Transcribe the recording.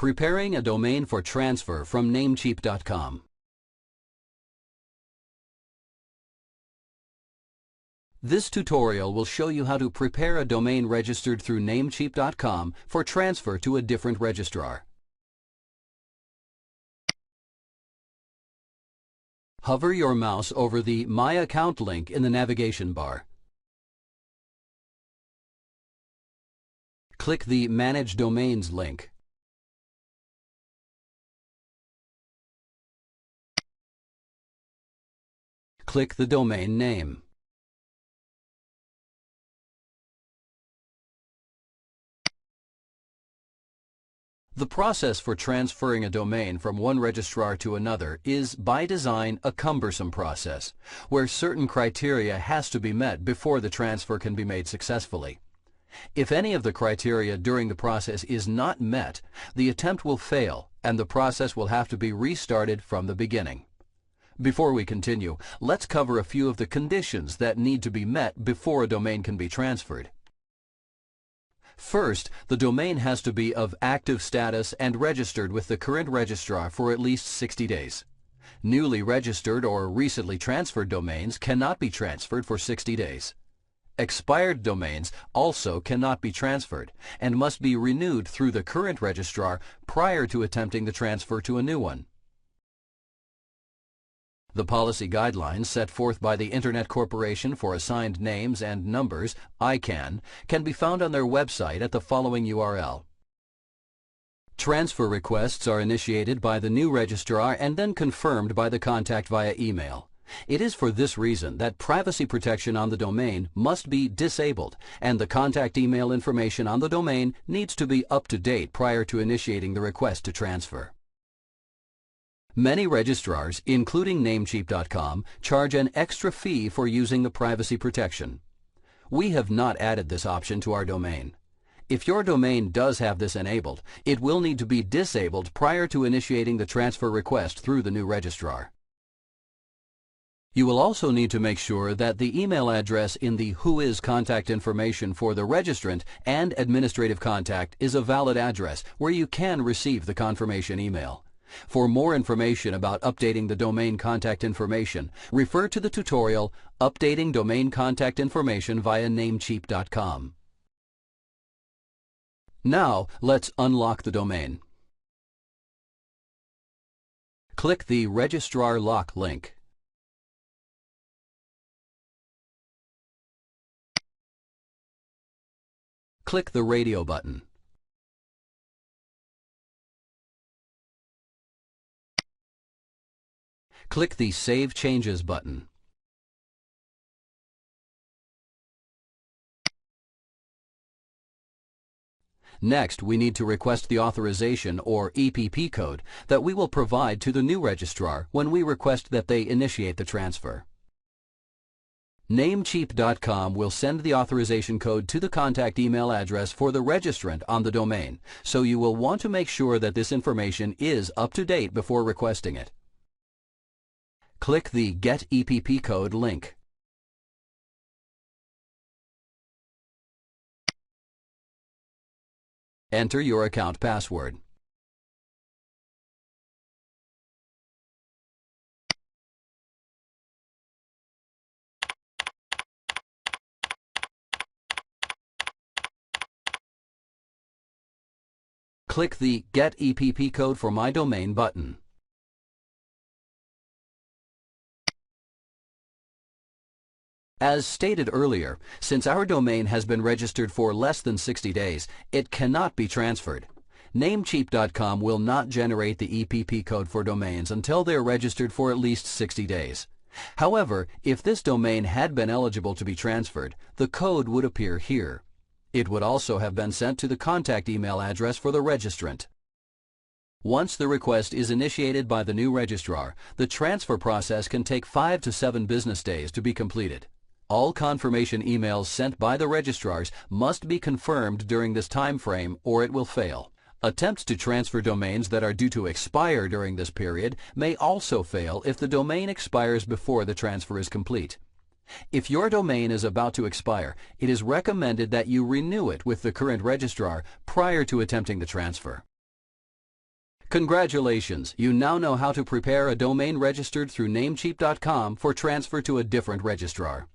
Preparing a domain for transfer from namecheap.com. This tutorial will show you how to prepare a domain registered through namecheap.com for transfer to a different registrar. Hover your mouse over the My Account link in the navigation bar. Click the Manage Domains link. Click the domain name. The process for transferring a domain from one registrar to another is, by design, a cumbersome process, where certain criteria has to be met before the transfer can be made successfully. If any of the criteria during the process is not met, the attempt will fail and the process will have to be restarted from the beginning. Before we continue, let's cover a few of the conditions that need to be met before a domain can be transferred. First, the domain has to be of active status and registered with the current registrar for at least 60 days. Newly registered or recently transferred domains cannot be transferred for 60 days. Expired domains also cannot be transferred and must be renewed through the current registrar prior to attempting the transfer to a new one. The policy guidelines set forth by the Internet Corporation for Assigned Names and Numbers, ICANN, can be found on their website at the following URL. Transfer requests are initiated by the new registrar and then confirmed by the contact via email. It is for this reason that privacy protection on the domain must be disabled, and the contact email information on the domain needs to be up to date prior to initiating the request to transfer. Many registrars, including namecheap.com, charge an extra fee for using the privacy protection. We have not added this option to our domain. If your domain does have this enabled, it will need to be disabled prior to initiating the transfer request through the new registrar. You will also need to make sure that the email address in the Whois contact information for the registrant and administrative contact is a valid address where you can receive the confirmation email. For more information about updating the domain contact information, refer to the tutorial Updating Domain Contact Information via namecheap.com. Now, let's unlock the domain. Click the Registrar Lock link. Click the Radio button. Click the Save Changes button. Next, we need to request the authorization or EPP code that we will provide to the new registrar when we request that they initiate the transfer. Namecheap.com will send the authorization code to the contact email address for the registrant on the domain, so you will want to make sure that this information is up to date before requesting it. Click the Get EPP Code link. Enter your account password. Click the Get EPP Code for My Domain button. As stated earlier, since our domain has been registered for less than 60 days, it cannot be transferred. Namecheap.com will not generate the EPP code for domains until they are registered for at least 60 days. However, if this domain had been eligible to be transferred, the code would appear here. It would also have been sent to the contact email address for the registrant. Once the request is initiated by the new registrar, the transfer process can take 5 to 7 business days to be completed. All confirmation emails sent by the registrars must be confirmed during this time frame or it will fail. Attempts to transfer domains that are due to expire during this period may also fail if the domain expires before the transfer is complete. If your domain is about to expire, it is recommended that you renew it with the current registrar prior to attempting the transfer. Congratulations! You now know how to prepare a domain registered through namecheap.com for transfer to a different registrar.